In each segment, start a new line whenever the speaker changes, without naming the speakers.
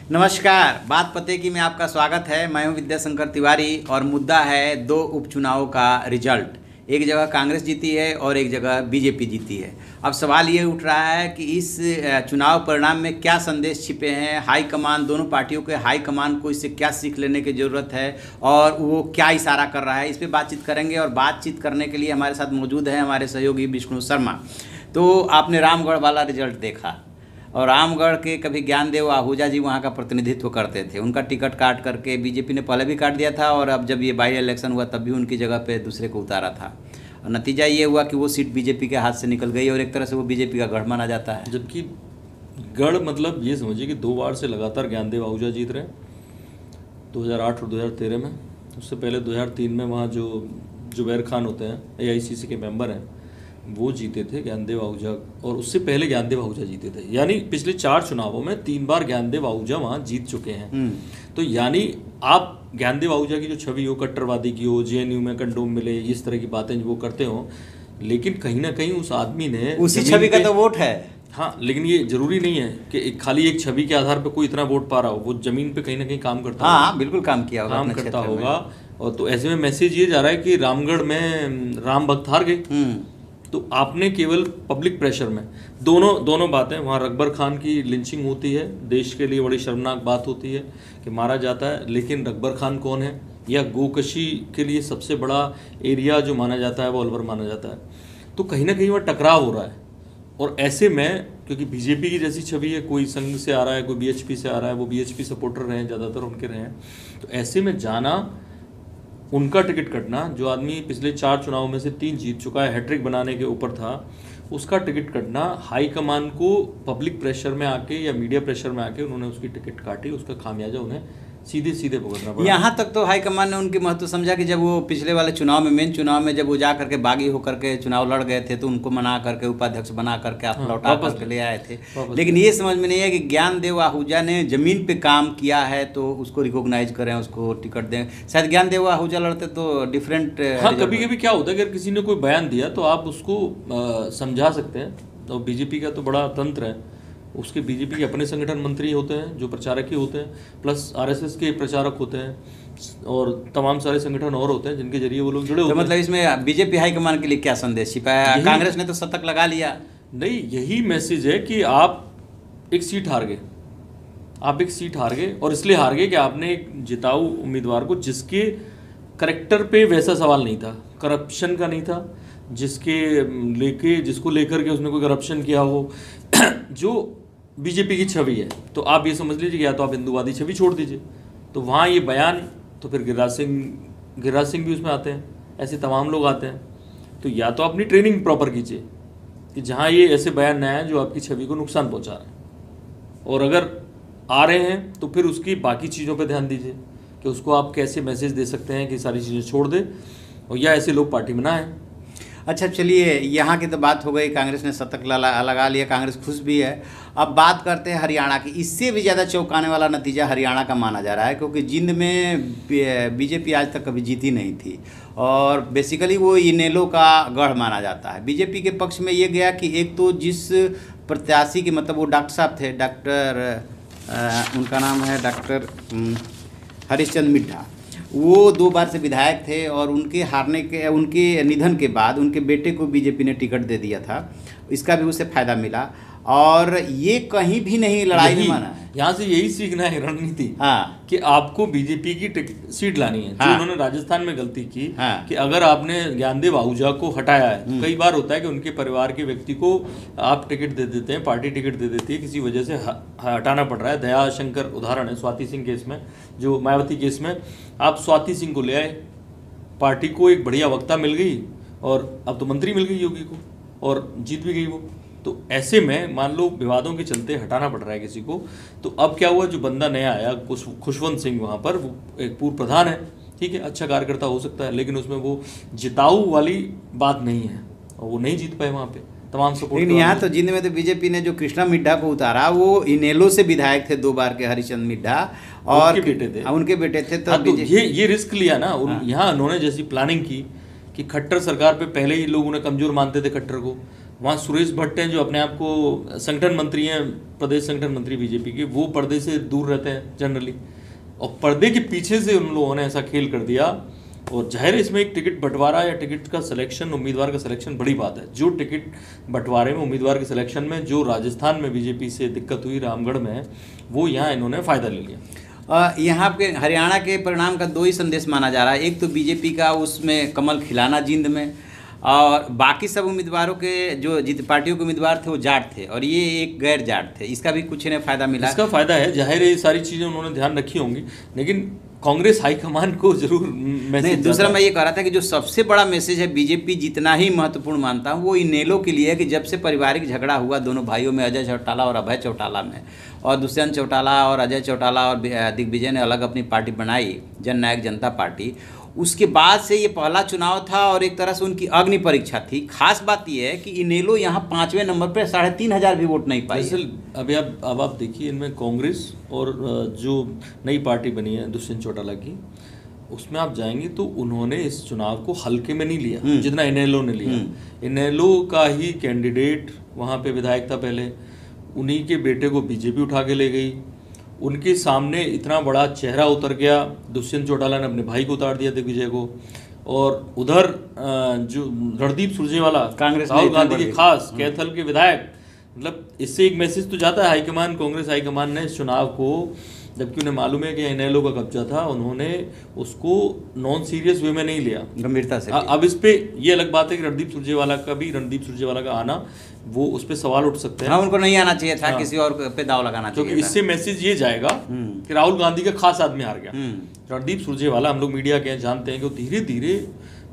नमस्कार, बात पते की में आपका स्वागत है। मैं हूं विद्याशंकर तिवारी और मुद्दा है दो उपचुनावों का रिजल्ट। एक जगह कांग्रेस जीती है और एक जगह बीजेपी जीती है। अब सवाल ये उठ रहा है कि इस चुनाव परिणाम में क्या संदेश छिपे हैं। हाईकमान, दोनों पार्टियों के हाईकमान को इससे क्या सीख लेने की ज़रूरत है और वो क्या इशारा कर रहा है, इस पर बातचीत करेंगे। और बातचीत करने के लिए हमारे साथ मौजूद हैं हमारे सहयोगी विष्णु शर्मा। तो आपने रामगढ़ वाला रिजल्ट देखा और रामगढ़ के कभी ज्ञानदेव आहूजा जी वहाँ का प्रतिनिधित्व करते थे। उनका टिकट काट करके बीजेपी ने पहले भी काट दिया था और अब जब ये बाई इलेक्शन हुआ तब भी उनकी जगह पे दूसरे को उतारा था। और नतीजा ये हुआ कि वो सीट बीजेपी के हाथ से निकल गई और एक तरह से वो बीजेपी का गढ़ माना जाता है।
जबकि गढ़ मतलब ये समझिए कि 2 बार से लगातार ज्ञानदेव आहूजा जीत रहे हैं, 2008 और 2013 में। उससे पहले 2003 में वहाँ जो जुबैर खान होते हैं, AICC के मेंबर हैं, वो जीते थे ज्ञानदेव आहूजा, और उससे पहले ज्ञानदेव आहूजा जीते थे। यानी पिछले 4 चुनावों में 3 बार ज्ञानदेव आहूजा वहाँ जीत चुके हैं। तो यानी आप ज्ञानदेव आहूजा की जो छवि हो, कट्टरवादी की हो, JNU में कंडोम मिले, इस तरह की बातें वो करते हो, लेकिन कहीं ना कहीं उस आदमी ने
उसी छवि का तो वोट है।
हाँ, लेकिन ये जरूरी नहीं है कि खाली एक छवि के आधार पर कोई इतना वोट पा रहा हो। वो जमीन पे कहीं ना कहीं काम करता होगा।
हाँ, बिल्कुल काम किया होगा,
काम करता होगा। और तो ऐसे में मैसेज ये जा रहा है कि रामगढ़ में राम भक्त हार गए। तो आपने केवल पब्लिक प्रेशर में दोनों बातें, वहाँ रकबर खान की लिंचिंग होती है, देश के लिए बड़ी शर्मनाक बात होती है कि मारा जाता है, लेकिन रकबर खान कौन है? या गोकशी के लिए सबसे बड़ा एरिया जो माना जाता है वो अलवर माना जाता है। तो कहीं ना कहीं वह टकराव हो रहा है। और ऐसे में क्योंकि बीजेपी की जैसी छवि है, कोई संघ से आ रहा है, कोई BHP से आ रहा है, वो BHP सपोर्टर रहे हैं, ज़्यादातर उनके रहे हैं। तो ऐसे में जाना, उनका टिकट कटना, जो आदमी पिछले 4 चुनावों में से 3 जीत चुका है, हैट्रिक बनाने के ऊपर था, उसका टिकट कटना, हाईकमान को पब्लिक प्रेशर में आके या मीडिया प्रेशर में आके उन्होंने उसकी टिकट काटी, उसका खामियाजा उन्हें सीधे भुगतना पड़ा।
यहाँ तक तो हाईकमान ने उनकी महत्व समझा कि जब वो पिछले वाले चुनाव में, मेन चुनाव में, जब वो जा करके बागी होकर के चुनाव लड़ गए थे तो उनको मना करके उपाध्यक्ष बना करके आप लौटा करके ले आए थे। लेकिन ये समझ में नहीं है कि ज्ञानदेव आहूजा ने जमीन पे काम किया है तो उसको रिकॉग्नाइज करें, उसको टिकट दें। शायद ज्ञानदेव आहूजा लड़ते तो डिफरेंट।
हाँ, कभी कभी क्या होता है, अगर किसी ने कोई बयान दिया तो आप उसको समझा सकते हैं। तो बीजेपी का तो बड़ा तंत्र है, उसके बीजेपी के अपने संगठन मंत्री होते हैं जो प्रचारक ही होते हैं, प्लस RSS के प्रचारक होते हैं और तमाम सारे संगठन और होते हैं जिनके जरिए वो लोग जुड़े होते हैं।
मतलब इसमें बीजेपी हाईकमान के लिए क्या संदेश छिपा है? कांग्रेस ने तो शतक लगा लिया।
नहीं, यही मैसेज है कि आप एक सीट हार गए। आप एक सीट हार गए और इसलिए हार गए कि आपने एक जिताऊ उम्मीदवार को, जिसके करेक्टर पे वैसा सवाल नहीं था, करप्शन का नहीं था, जिसको लेकर के उसने कोई करप्शन किया हो, जो बीजेपी की छवि है, तो आप ये समझ लीजिए या तो आप हिंदूवादी छवि छोड़ दीजिए। तो वहाँ ये बयान, तो फिर गिरिराज सिंह भी उसमें आते हैं, ऐसे तमाम लोग आते हैं। तो या तो अपनी ट्रेनिंग प्रॉपर कीजिए कि जहाँ ये ऐसे बयान न आए जो आपकी छवि को नुकसान पहुँचा रहे हैं, और अगर आ रहे हैं तो फिर उसकी बाकी चीज़ों पर ध्यान दीजिए कि उसको आप कैसे मैसेज दे सकते हैं कि सारी चीज़ें छोड़ दे, और या ऐसे लोग पार्टी में ना आए।
अच्छा, चलिए, यहाँ की तो बात हो गई, कांग्रेस ने शतक लगा लिया, कांग्रेस खुश भी है। अब बात करते हैं हरियाणा की। इससे भी ज़्यादा चौंकाने वाला नतीजा हरियाणा का माना जा रहा है, क्योंकि जिंद में बीजेपी आज तक कभी जीती नहीं थी और बेसिकली वो इनेलो का गढ़ माना जाता है। बीजेपी के पक्ष में ये गया कि एक तो जिस प्रत्याशी के, मतलब वो डॉक्टर साहब थे, उनका नाम है डॉक्टर हरीशचंद्र मिड्ढा, वो 2 बार से विधायक थे और उनके निधन के बाद उनके बेटे को बीजेपी ने टिकट दे दिया था। इसका भी उसे फायदा मिला और ये कहीं भी नहीं लड़ाई में माना है।
यहाँ से यही सीखना है रणनीति।
हाँ,
कि आपको बीजेपी की सीट लानी है।
हाँ,
जो उन्होंने राजस्थान में गलती की,
हाँ, कि
अगर आपने ज्ञानदेव आहूजा को हटाया है, कई बार होता है कि उनके परिवार के व्यक्ति को आप टिकट दे देते हैं, पार्टी टिकट दे देती है, किसी वजह से हटाना पड़ रहा है। दयाशंकर उदाहरण है, स्वाति सिंह केस में, जो मायावती केस में आप स्वाति सिंह को ले आए, पार्टी को एक बढ़िया वक्ता मिल गई और अब तो मंत्री मिल गई योगी को और जीत भी गई वो। तो ऐसे में मान लो विवादों के चलते हटाना पड़ रहा है किसी को, तो अब क्या हुआ, जो बंदा नया आया खुशवंत सिंह, वहाँ पर वो एक पूर्व प्रधान है, ठीक है, अच्छा कार्यकर्ता हो सकता है, लेकिन उसमें वो जिताऊ वाली बात नहीं है और वो नहीं जीत पाए वहाँ पे तमाम सपोर्ट।
लेकिन यहाँ तो जिंद में तो बीजेपी ने जो कृष्णा मिड्ढा को उतारा, वो इनेलो से विधायक थे 2 बार के, हरिचंद मिड्ढा, और उनके बेटे थे।
तो ये रिस्क लिया ना यहाँ उन्होंने, जैसी प्लानिंग की कि खट्टर सरकार पे पहले ही लोग उन्हें कमजोर मानते थे खट्टर को, वहाँ सुरेश भट्ट हैं जो अपने आप को संगठन मंत्री हैं, प्रदेश संगठन मंत्री बीजेपी के, वो पर्दे से दूर रहते हैं जनरली, और पर्दे के पीछे से उन लोगों ने ऐसा खेल कर दिया। और जाहिर है इसमें एक टिकट बंटवारा या टिकट का सिलेक्शन, उम्मीदवार का सिलेक्शन बड़ी बात है। जो टिकट बंटवारे में, उम्मीदवार के सिलेक्शन में जो राजस्थान में बीजेपी से दिक्कत हुई रामगढ़ में, वो यहाँ इन्होंने फ़ायदा ले लिया।
यहाँ पे हरियाणा के परिणाम का दो ही संदेश माना जा रहा है। एक तो बीजेपी का उसमें कमल खिलाना जिंद में, और बाकी सब उम्मीदवारों के जो जित पार्टियों के उम्मीदवार थे वो जाट थे, और ये एक गैर जाट थे। इसका भी कुछ इन्हें फायदा मिला।
इसका फायदा है, जाहिर है ये सारी चीज़ें उन्होंने ध्यान रखी होंगी, लेकिन कांग्रेस हाईकमान को जरूर मैसेज।
नहीं, दूसरा मैं ये कह रहा था कि जो सबसे बड़ा मैसेज है, बीजेपी जितना ही महत्वपूर्ण मानता हूँ, वो इनेलो के लिए है कि जब से पारिवारिक झगड़ा हुआ दोनों भाइयों में, अजय चौटाला और अभय चौटाला में, और दुष्यंत चौटाला और अजय चौटाला और दिग्विजय ने अलग अपनी पार्टी बनाई, जननायक जनता पार्टी, उसके बाद से ये पहला चुनाव था और एक तरह से उनकी अग्नि परीक्षा थी। खास बात ये है कि इनेलो यहाँ 5वें नंबर पर 3,500 भी वोट नहीं पाई।
अभी अब आप देखिए, इनमें कांग्रेस और जो नई पार्टी बनी है दुष्यंत चौटाला की, उसमें आप जाएंगे तो उन्होंने इस चुनाव को हल्के में नहीं लिया जितना इनेलो ने लिया। इनेलो का ही कैंडिडेट वहाँ पे विधायक था पहले, उन्हीं के बेटे को बीजेपी उठा के ले गई। उनके सामने इतना बड़ा चेहरा उतर गया, दुष्यंत चौटाला ने अपने भाई को उतार दिया दिग्विजय को, और उधर जो रणदीप सुरजेवाला,
कांग्रेस
राहुल गांधी के खास कैथल के विधायक, मतलब इससे एक मैसेज तो जाता है हाईकमान, कांग्रेस हाईकमान ने इस चुनाव को, जबकि उन्हें मालूम है कि इनेलो का कब्जा था, उन्होंने उसको नॉन सीरियस वे में नहीं लिया,
गंभीरता से।
अब इस पे ये अलग बात है कि रणदीप सुरजेवाला का आना, वो उस पे सवाल उठ सकते हैं।
हाँ, उनको नहीं आना चाहिए था, किसी और पे दाव लगाना चाहिए।
क्योंकि इससे मैसेज ये जाएगा कि राहुल गांधी का खास आदमी हार गया। रणदीप सुरजेवाला, हम लोग मीडिया के जानते हैं कि धीरे धीरे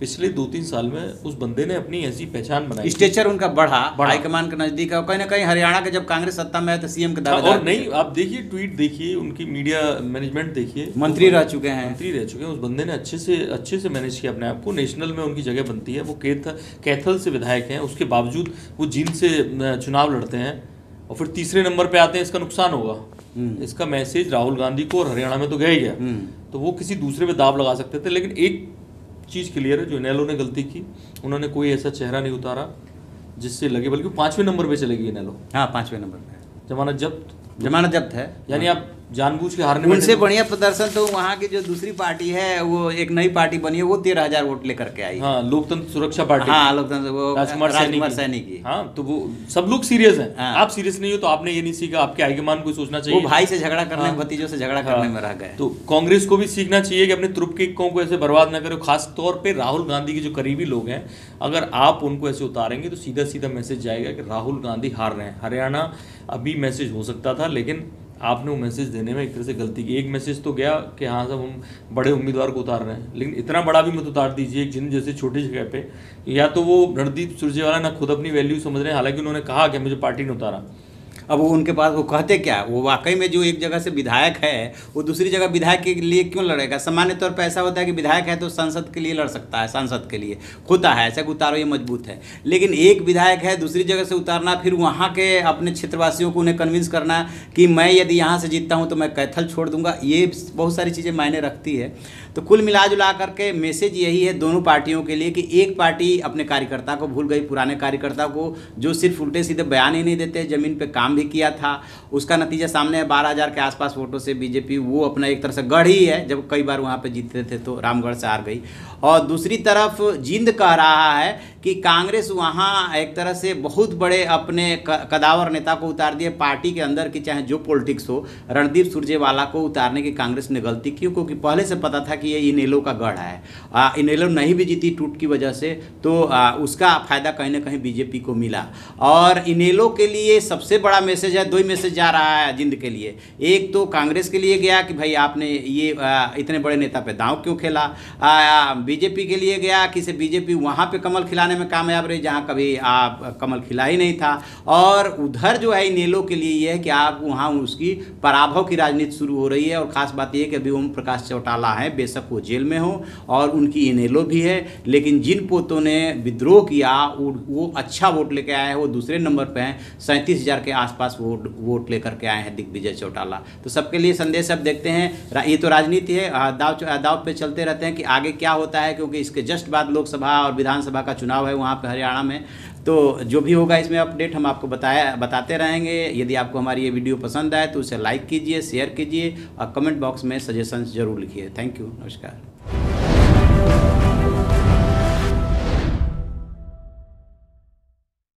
पिछले 2-3 साल में उस बंदे ने अपनी ऐसी पहचान बनाई,
स्टेचर उनका बढ़ा हाईकमान के नजदीक। कहीं ना कहीं हरियाणा के जब कांग्रेस सत्ता में है तो सीएम के दावेदार।
और नहीं, आप देखिए ट्वीट देखिए, उनकी मीडिया मैनेजमेंट देखिए,
मंत्री रह चुके हैं।
उस बंदे ने अच्छे से मैनेज किया अपने आप को। नेशनल में उनकी जगह बनती है। वो कैथल से विधायक हैं, उसके बावजूद वो जींद से चुनाव लड़ते हैं और फिर तीसरे नंबर पे आते हैं। इसका नुकसान होगा, इसका मैसेज राहुल गांधी को, और हरियाणा में तो गया ही गया, तो वो किसी दूसरे पे दाव लगा सकते थे। लेकिन एक चीज़ क्लियर है, जो इनेलो ने गलती की, उन्होंने कोई ऐसा चेहरा नहीं उतारा जिससे लगे, बल्कि 5वें नंबर पे चलेगी इनेलो।
हाँ, 5वें नंबर पे जमानत जब्त है।
यानी आप जानबूझ के हारने में,
उनसे बढ़िया प्रदर्शन तो वहाँ की जो दूसरी पार्टी है, वो एक नई पार्टी बनी है, वो 13,000 वोट लेकर के आई।
हाँ, लोकतंत्र सुरक्षा पार्टी।
हाँ, लोकतंत्र, वो
राजकुमार सैनी की। हाँ, तो वो सब लोग सीरियस हैं।
हाँ।
आप सीरियस नहीं हो तो आपने ये नहीं सीखा, आपके हाईकमान को सोचना चाहिए।
वो भाई से झगड़ा करने, भतीजों से झगड़ा करने में रह गए।
तो कांग्रेस को भी सीखना चाहिए कि अपने तुरुपकीकों को ऐसे बर्बाद ना करो। खास तौर पे राहुल गांधी के जो करीबी लोग हैं, अगर आप उनको ऐसे उतारेंगे तो सीधा सीधा मैसेज जाएगा कि राहुल गांधी हार रहे हैं। हरियाणा अभी मैसेज हो सकता था, लेकिन आपने वो मैसेज देने में एक तरह से गलती की। एक मैसेज तो गया कि हाँ सब हम बड़े उम्मीदवार को उतार रहे हैं, लेकिन इतना बड़ा भी मत उतार दीजिए जिन जैसे छोटी जगह पे। या तो वो रणदीप सुरजेवाला ना खुद अपनी वैल्यू समझ रहे हैं, हालांकि उन्होंने कहा कि मुझे पार्टी ने उतारा।
अब वो उनके पास, वो कहते क्या, वो वाकई में जो एक जगह से विधायक है, वो दूसरी जगह विधायक के लिए क्यों लड़ेगा? सामान्य तौर पर ऐसा होता है कि विधायक है तो संसद के लिए लड़ सकता है, सांसद के लिए होता है ऐसा कि उतारो ये मजबूत है। लेकिन एक विधायक है, दूसरी जगह से उतारना, फिर वहाँ के अपने क्षेत्रवासियों को उन्हें कन्विंस करना कि मैं यदि यहाँ से जीतता हूँ तो मैं कैथल छोड़ दूंगा, ये बहुत सारी चीज़ें मायने रखती है। तो कुल मिला जुला करके मैसेज यही है दोनों पार्टियों के लिए कि एक पार्टी अपने कार्यकर्ता को भूल गई, पुराने कार्यकर्ता को, जो सिर्फ उल्टे सीधे बयान ही नहीं देते, ज़मीन पे काम भी किया था। उसका नतीजा सामने है, 12,000 के आसपास वोटों से बीजेपी वो अपना एक तरह से गढ़ ही है। जब कई बार वहाँ पे जीतते थे तो रामगढ़ से हार गई। और दूसरी तरफ जिंद कह रहा है कि कांग्रेस वहाँ एक तरह से बहुत बड़े अपने कदावर नेता को उतार दिए। पार्टी के अंदर की चाहे जो पॉलिटिक्स हो, रणदीप सुरजेवाला को उतारने की कांग्रेस ने गलती की, क्योंकि पहले से पता था कि ये इनेलो का गढ़ है। इनेलो नहीं भी जीती टूट की वजह से, तो उसका फायदा कहीं ना कहीं बीजेपी को मिला। और इनेलो के लिए सबसे बड़ा मैसेज है, दो ही मैसेज जा रहा है जिंद के लिए। एक तो कांग्रेस के लिए गया कि भाई आपने ये इतने बड़े नेता पे दांव क्यों खेला। बीजेपी के लिए गया कि से बीजेपी वहाँ पे कमल खिलाने में कामयाब रही जहाँ कभी आप कमल खिला ही नहीं था। और उधर जो है इनेलो के लिए ये है कि आप वहाँ उसकी पराभव की राजनीति शुरू हो रही है। और ख़ास बात यह कि अभी ओम प्रकाश चौटाला है, बेशक वो जेल में हो और उनकी इनेलो भी है, लेकिन जिन पोतों ने विद्रोह किया वो अच्छा वोट लेके आए हैं, वो दूसरे नंबर पे हैं। 37,000 के आसपास वोट लेकर के आए हैं दिग्विजय चौटाला। तो सबके लिए संदेश अब देखते हैं। ये तो राजनीति है, दाव पे चलते रहते हैं कि आगे क्या होता है, क्योंकि इसके जस्ट बाद लोकसभा और विधानसभा का चुनाव है वहाँ पे हरियाणा में। तो जो भी होगा इसमें अपडेट हम आपको बताते रहेंगे। यदि आपको हमारी ये वीडियो पसंद आए तो उसे लाइक कीजिए, शेयर कीजिए और कमेंट बॉक्स में सजेशंस जरूर लिखिए। थैंक यू, नमस्कार।